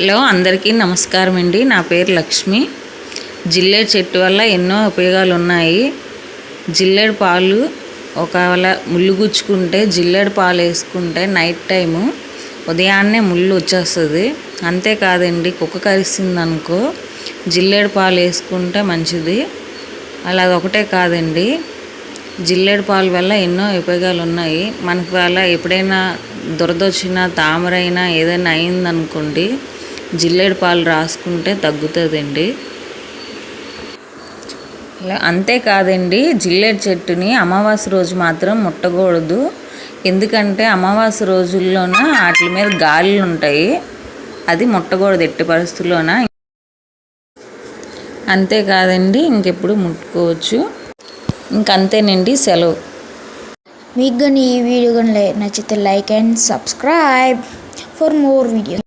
Hello అందరికీ నమస్కారం అండి. నా పేరు లక్ష్మి. జిల్లేడు చెట్టు వల్ల ఎన్నో ఉపయోగాలు ఉన్నాయి. జిల్లేడు పాలు ఒకవేళ ముళ్ళు గుచ్చుకుంటే జిల్లేడు పాలు వేసుకుంటే నైట్ టైము ఉదయాన్నే ముళ్ళు వచ్చేస్తుంది. అంతేకాదండి, కుక్క కరిసింది అనుకో జిల్లేడు పాలు వేసుకుంటే మంచిది. అలా ఒకటే కాదండి, జిల్లేడు పాలు వల్ల ఎన్నో ఉపయోగాలు ఉన్నాయి. మనకి వల్ల ఎప్పుడైనా దురదొచ్చినా తామరైనా ఏదైనా అయిందనుకోండి జిల్లేడు పాలు రాసుకుంటే తగ్గుతుందండి. అంతేకాదండి, జిల్లేడు చెట్టుని అమావాస్య రోజు మాత్రం ముట్టకూడదు. ఎందుకంటే అమావాస్య రోజుల్లోన వాటి మీద గాలులు ఉంటాయి, అది ముట్టకూడదు ఎట్టి పరిస్థితుల్లోన. అంతేకాదండి, ఇంకెప్పుడు ముట్టుకోవచ్చు. ఇంకంతేనండి, సెలవు. మీకు కానీ ఈ వీడియో కానీ నచ్చితే like and subscribe for more video.